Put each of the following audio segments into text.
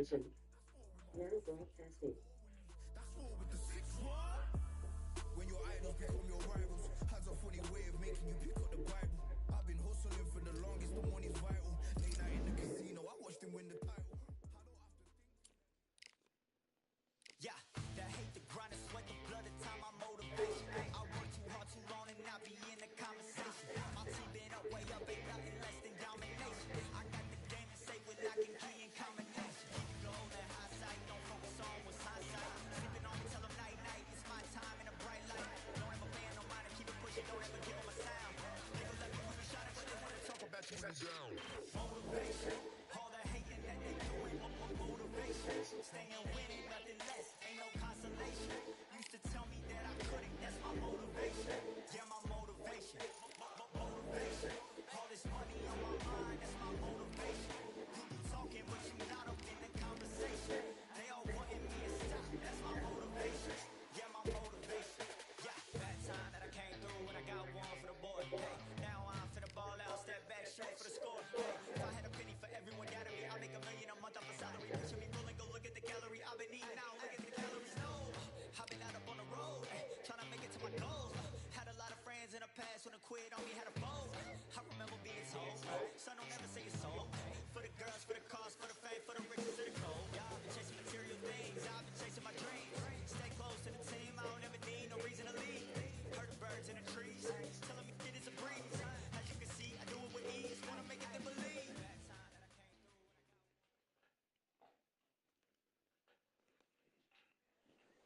When your idols become your rivals, has a funny way of making you pick up the Bible. I've been hustling for the longest, the money's vital. Late night in the casino, I watched him win the title. Yeah, that hate, the grind, the sweat, the blood, the time, my motivation. I work too hard, too long, and not be in the conversation. My team been up, way up, ain't nothing less than domination. I got the game to say when I can key in combination. Keep it low, that high side, don't focus on what's hindsight. Sleeping on me, tell them night, night, it's my time in a bright light. Don't ever ban, no mind, keep it pushing, don't ever give them a sound. Niggas let me when you shot it, but they wanna talk about you when you down. Motivation, all that hating that they doing, motivation. Staying winning, nothing less, ain't no consolation. Used to tell me that I couldn't, that's my motivation. Yeah, my motivation, motivation. All this money on my mind, that's my motivation. You be talking, but you not up in the conversation. They all wanting me to stop, that's my motivation. Yeah, my motivation. Yeah, that time that I came through when I got one for the board. Hey, now I'm finna ball out, step back, shoot for the score. Hey, if I had a penny for everyone doubting me, I'll make $1 million a month off a salary. Picture me rolling, go look at the gallery. I've been eating now, look at the calories. No, I've been out up on the road, trying to make it to my goals. Had a lot of friends in the past when I quit on me, had a fold. I remember being told, son, don't ever say it's sold. For the girls, for the cars, for the fame, for the riches, for the gold. Yeah, I've been chasing material things, I've been chasing my dreams. Stay close to the team, I don't ever need no reason to leave. Heard the birds in the trees, telling me it is a breeze. As you can see, I do it with ease, wanna make it then believe.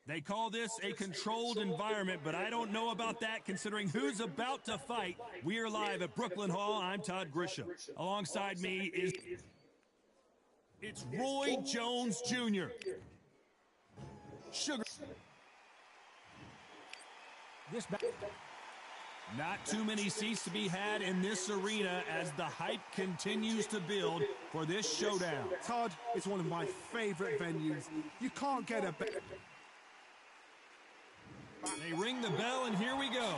They call this a controlled environment, but I don't know about that considering who's about to fight. We are live at Brooklyn Hall. I'm Todd Grisham. Alongside me is it's Roy Jones Jr. Sugar. Not too many seats to be had in this arena as the hype continues to build for this showdown. Todd, it's one of my favorite venues. You can't get a better. They ring the bell, and here we go.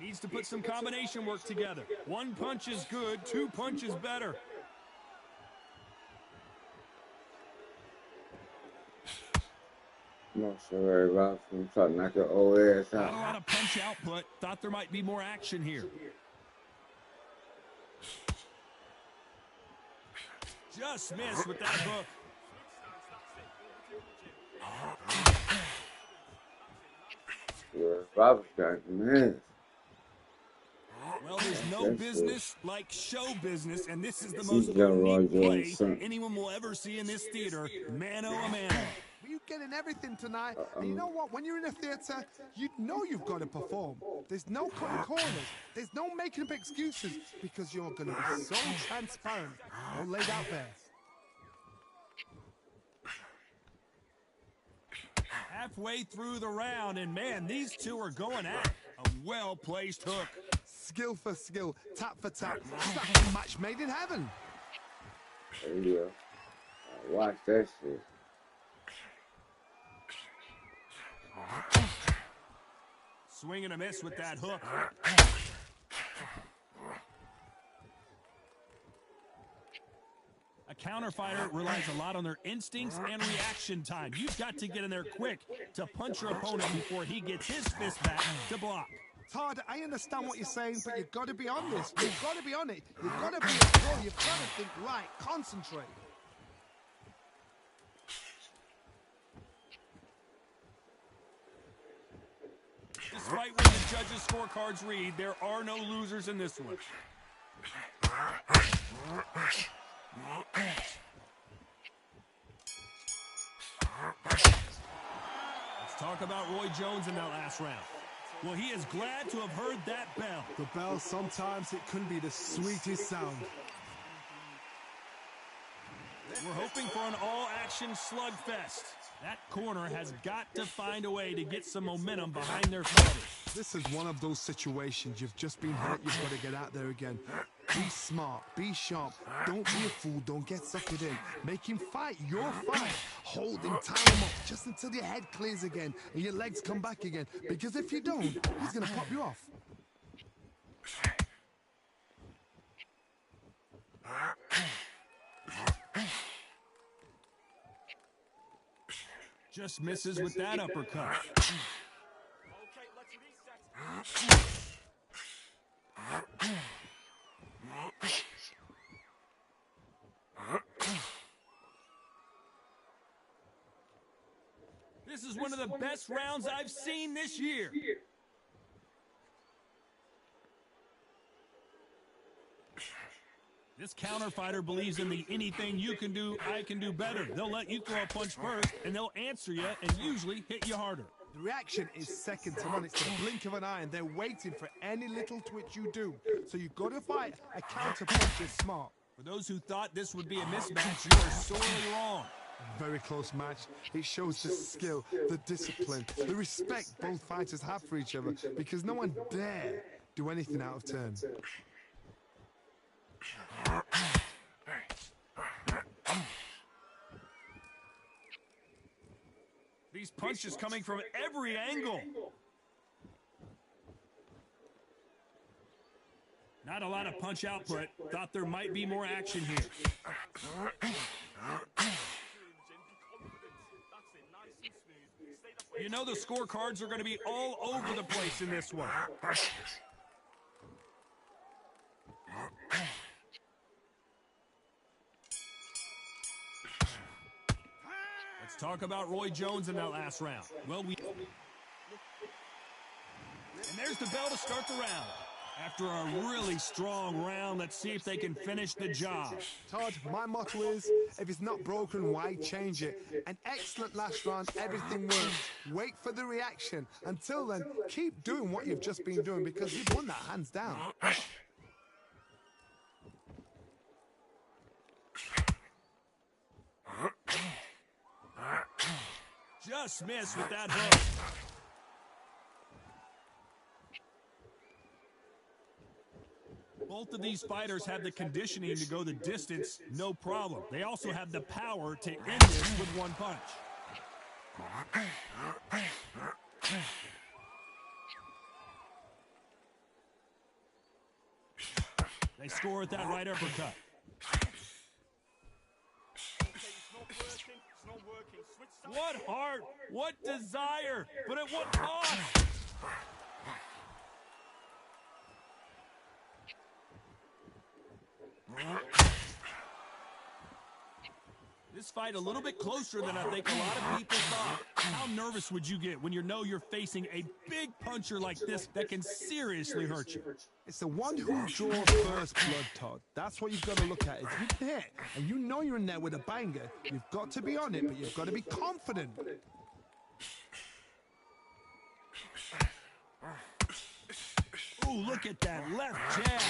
Needs to put some combination work together. One punch is good, two punches better. I'm not sure about from trying to knock your old ass Not a out. lot of punch output. Thought there might be more action here. Just missed with that hook. Yeah, Robert got man. Well, there's no business like show business, and this is the He's most young Roy unique play Jones' son. anyone will ever see in this theater. Mano a mano. You're getting everything tonight. And you know what? When you're in a theatre, you know you've got to perform. There's no cutting corners. There's no making up excuses because you're going to be so transparent. All laid out there. Halfway through the round, and man, these two are going at it. A well-placed hook. Skill for skill, tap for tap. It's like a match made in heaven. There you go. Watch that shit. Swing and a miss with that hook. A counter fighter relies a lot on their instincts and reaction time. You've got to get in there quick to punch your opponent before he gets his fist back to block. Todd, I understand what you're saying, but you've got to be on this. You've got to be on it. You've got to be a pro. You've got to think right. Concentrate. Despite what the judges' scorecards read, there are no losers in this one. Let's talk about Roy Jones in that last round. Well, he is glad to have heard that bell. The bell, sometimes it can be the sweetest sound. We're hoping for an all-action slugfest. That corner has got to find a way to get some momentum behind their fighters. This is one of those situations. You've just been hurt. You've got to get out there again. Be smart. Be sharp. Don't be a fool. Don't get suckered in. Make him fight your fight. Hold him, tie him up just until your head clears again and your legs come back again. Because if you don't, he's going to pop you off. Just misses with that uppercut. This is one of the best rounds I've seen this year. This counter fighter believes in the anything you can do, I can do better. They'll let you throw a punch first, and they'll answer you and usually hit you harder. The reaction is second to none. It's the blink of an eye, and they're waiting for any little twitch you do. So you've got to fight a counter punch is smart. For those who thought this would be a mismatch, you are sorely wrong. Very close match. It shows the skill, the discipline, the respect both fighters have for each other, because no one dare do anything out of turn. These punches coming from every angle. Not a lot of punch output. Thought there might be more action here. You know the scorecards are going to be all over the place in this one. Let's talk about Roy Jones in that last round. And there's the bell to start the round. After a really strong round, let's see if they can finish the job. Todd, my motto is, if it's not broken, why change it? An excellent last round, everything works. Wait for the reaction. Until then, keep doing what you've just been doing, because you've won that hands down. Just missed with that hook. Both of these fighters have the conditioning to go the distance, no problem. They also have the power to end this with one punch. They score with that right uppercut. What heart, what desire, but at what cost? This fight a little bit closer than I think a lot of people thought. How nervous would you get when you know you're facing a big puncher like this that can seriously hurt you? It's the one who draws first blood, Todd. That's what you've got to look at. If you're there and you know you're in there with a banger, you've got to be on it, but you've got to be confident. Ooh, look at that left jab.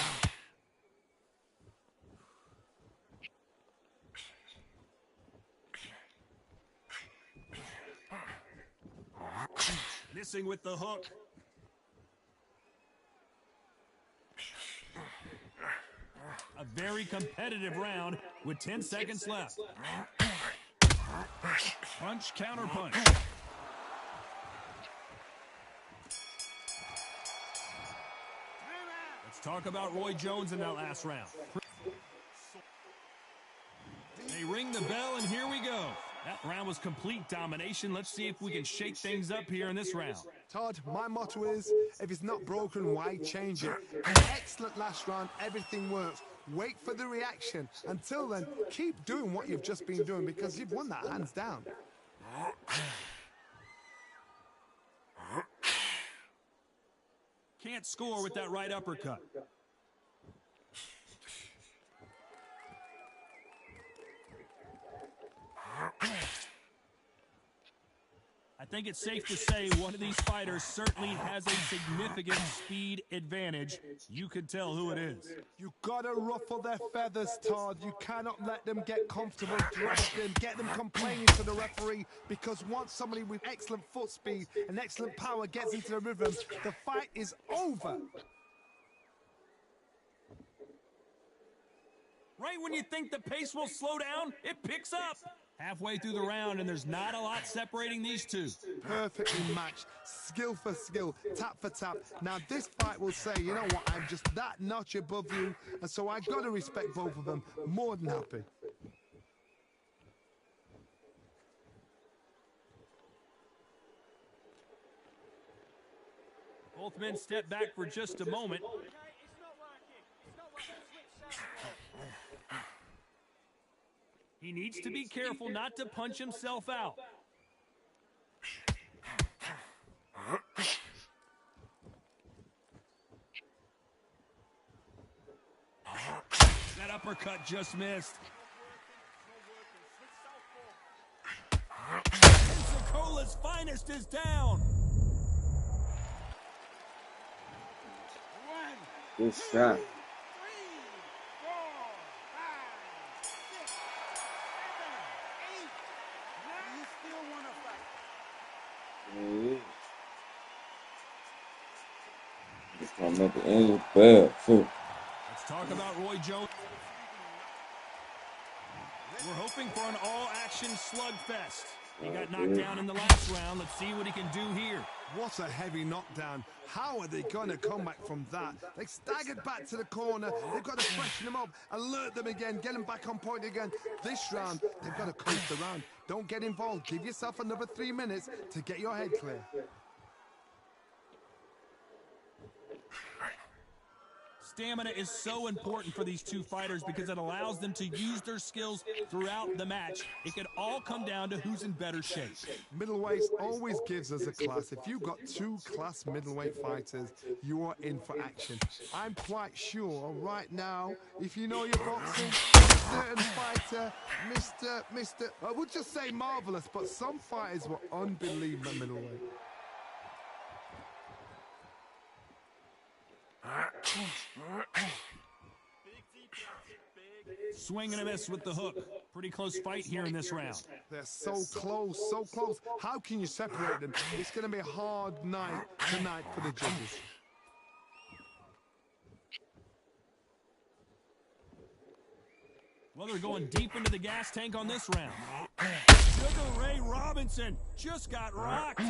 Missing with the hook. A very competitive round with 10 seconds left. Punch, counter punch. Let's talk about Roy Jones in that last round. They ring the bell, and here we go. That round was complete domination. Let's see if we can shake things up here in this round. Todd, my motto is, if it's not broken, why change it? An excellent last round, everything works. Wait for the reaction. Until then, keep doing what you've just been doing, because you've won that hands down. Can't score with that right uppercut. I think it's safe to say one of these fighters certainly has a significant speed advantage. You can tell who it is. You gotta ruffle their feathers, Todd. You cannot let them get comfortable, dress them, get them complaining to the referee, because once somebody with excellent foot speed and excellent power gets into the rhythm, the fight is over. Right when you think the pace will slow down, it picks up. Halfway through the round, and there's not a lot separating these two. Perfectly matched, skill for skill, tap for tap. Now this fight will say, you know what, I'm just that notch above you, and so I got to respect both of them. More than happy. Both men step back for just a moment. He needs to be careful not to punch himself out. That uppercut just missed. Pensacola's finest is down. Good shot. This time at the end, bad too. Let's talk about Roy Jones. We're hoping for an all-action slugfest. He got knocked down in the last round. Let's see what he can do here. What a heavy knockdown. How are they going to come back from that? They staggered back to the corner. They've got to freshen them up, alert them again, get them back on point again. This round, they've got to coast the round. Don't get involved. Give yourself another 3 minutes to get your head clear. Stamina is so important for these two fighters because it allows them to use their skills throughout the match. It could all come down to who's in better shape. Middleweight always gives us a class. If you've got two class middleweight fighters, you are in for action. I'm quite sure right now, if you know your boxing, a certain fighter, Mr. I would just say marvelous, but some fighters were unbelievable at middleweight. Swing and a miss with the hook. Pretty close fight here in this round. They're so close, so close. How can you separate them? It's going to be a hard night tonight for the judges. Well, they're going deep into the gas tank on this round. Sugar Ray Robinson just got rocked.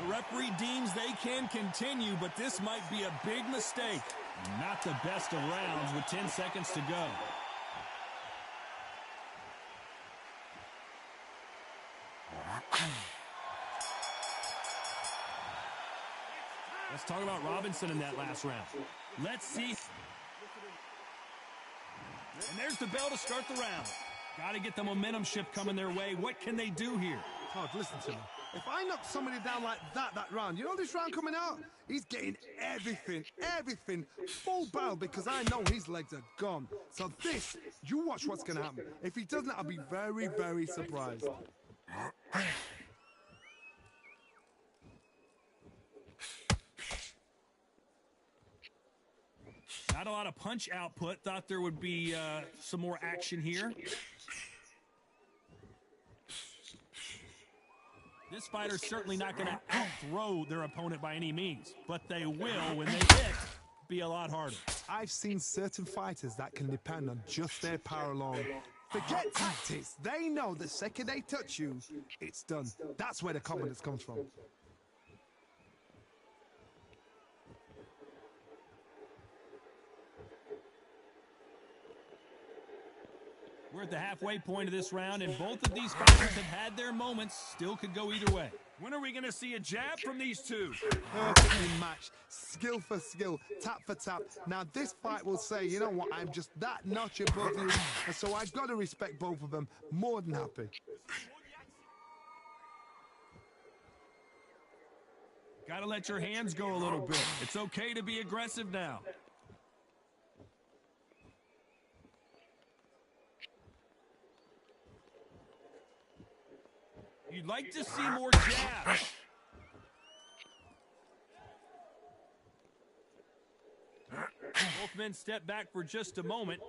The referee deems they can continue, but this might be a big mistake. Not the best of rounds with 10 seconds to go. Let's talk about Robinson in that last round. Let's see. And there's the bell to start the round. Got to get the momentum shift coming their way. What can they do here? Todd, listen to me. If I knock somebody down like that round, you know this round coming out? He's getting everything, full barrel because I know his legs are gone. So this, you watch what's going to happen. If he doesn't, I'll be very, very surprised. Not a lot of punch output. Thought there would be some more action here. This fighter's certainly not going to out-throw their opponent by any means, but they will, when they hit, be a lot harder. I've seen certain fighters that can depend on just their power alone. Forget tactics. They know the second they touch you, it's done. That's where the confidence comes from. We're at the halfway point of this round, and both of these fighters have had their moments. Still could go either way. When are we going to see a jab from these two? Perfectly matched, skill for skill, tap for tap. Now this fight will say, you know what, I'm just that notch above you, and so I've got to respect both of them. More than happy. Got to let your hands go a little bit. It's okay to be aggressive now. You'd like to see more jabs. Both men step back for just a moment.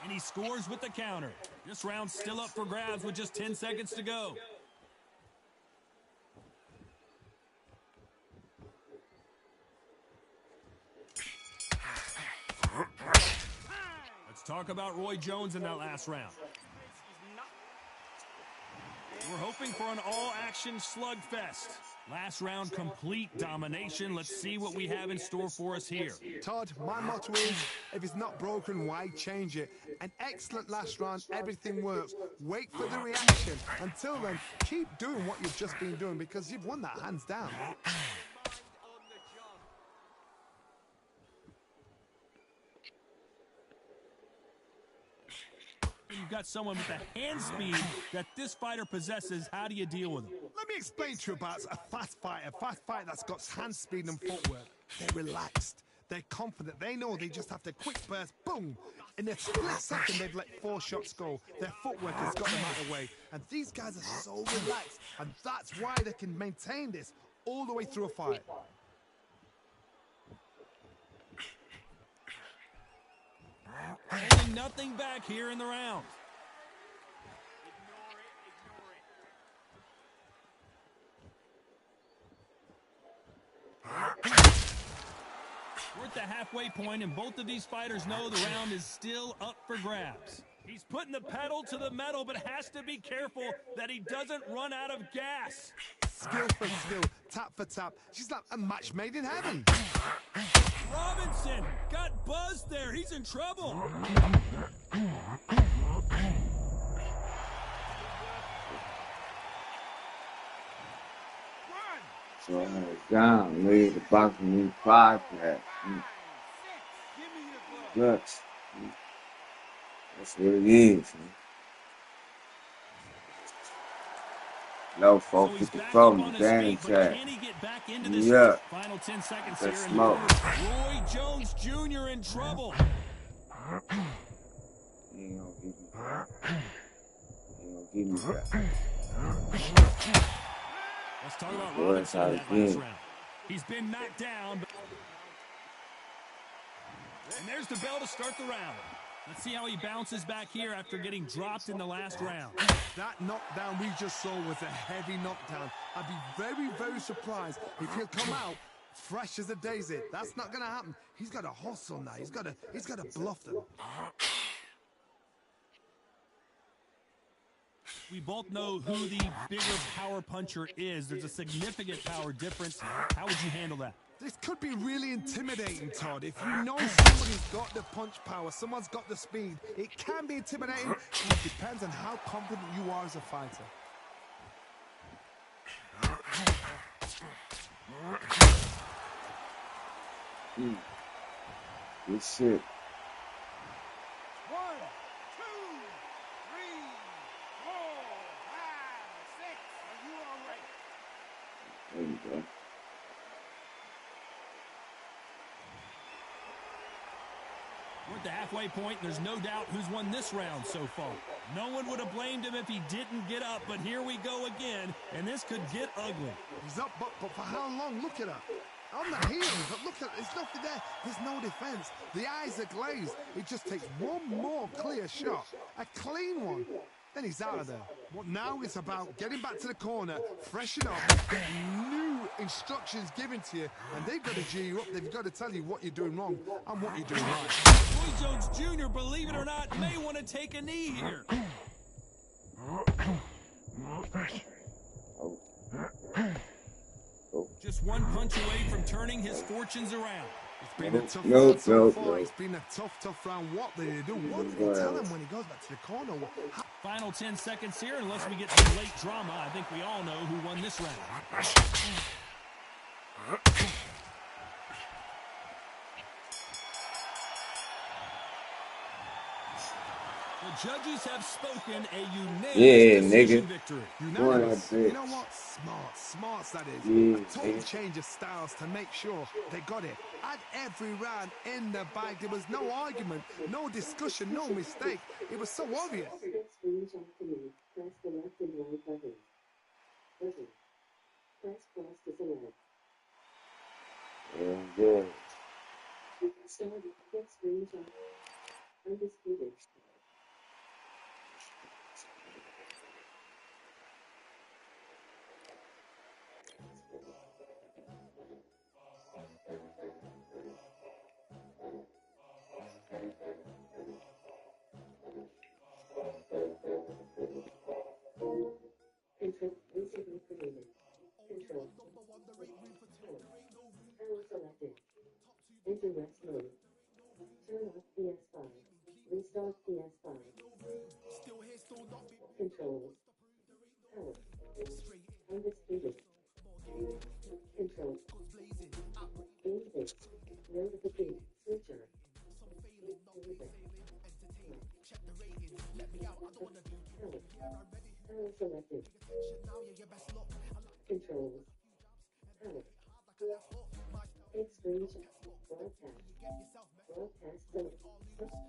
And he scores with the counter. This round's still up for grabs with just 10 seconds to go. Talk about Roy Jones in that last round. We're hoping for an all-action slugfest. Last round, complete domination. Let's see what we have in store for us here. Todd, my motto is, if it's not broken, why change it? An excellent last round, everything works. Wait for the reaction. Until then, keep doing what you've just been doing because you've won that hands down. You've got someone with the hand speed that this fighter possesses. How do you deal with him? Let me explain to you about a fast fighter that's got hand speed and footwork. They're relaxed. They're confident. They know they just have to quick burst, boom. In a split second, they've let 4 shots go. Their footwork has got them out of the way. And these guys are so relaxed. And that's why they can maintain this all the way through a fight. Holding nothing back here in the round. We're at the halfway point, and both of these fighters know the round is still up for grabs. He's putting the pedal to the metal, but has to be careful that he doesn't run out of gas. Skill for skill, tap for tap. She's like a match made in heaven. Robinson got buzzed there. He's in trouble. So down, lead the boxing new podcast. Guts. That's what it is, man. No folks, So get the phone, damn chat. Can he get back into this? Yeah. Final 10 seconds That's here. smoke. Roy Jones Jr. in trouble. He ain't gonna give me that. He ain't gonna give me that. Let's talk about Boy, Robinson in that again. last round. He's been knocked down. And there's the bell to start the round. Let's see how he bounces back here after getting dropped in the last round. That knockdown we just saw was a heavy knockdown. I'd be very, very surprised if he'll come out fresh as a daisy. That's not going to happen. He's got to hustle now. He's got to bluff them. We both know who the bigger power puncher is. There's a significant power difference. How would you handle that? This could be really intimidating, Todd. If you know somebody's got the punch power, someone's got the speed, it can be intimidating. It depends on how confident you are as a fighter. Good shit. 1, 2, 3, 4, 5, 6. Are you all right? There you go. We're at the halfway point. There's no doubt who's won this round so far. No one would have blamed him if he didn't get up, but here we go again, and this could get ugly. He's up, but for how long? Look at her. On the heels, but look at, there's nothing there. There's no defense. The eyes are glazed. It just takes one more clear shot, a clean one. Then he's out of there. What now is about getting back to the corner, freshen up, get new instructions given to you, and they've got to G you up. They've got to tell you what you're doing wrong and what you're doing right. Roy Jones Jr., believe it or not, may want to take a knee here. Just one punch away from turning his fortunes around. It's been a tough round so far. It's been a tough round. What do they do? What do they tell him when he goes back to the corner? Final 10 seconds here, unless we get some late drama. I think we all know who won this round. The judges have spoken, a unanimous decision victory. Unanimous. You know what? Smarts that is. Yeah, a total change of styles to make sure they got it. At every round in the bag, there was no argument, no discussion, no mistake. It was so obvious. Press the left and right buttons. Press cross to select. Yeah. Start quick screenshot. Undisputed. Power. Power selected. Controls. Power. Extreme broadcast. Broadcast select.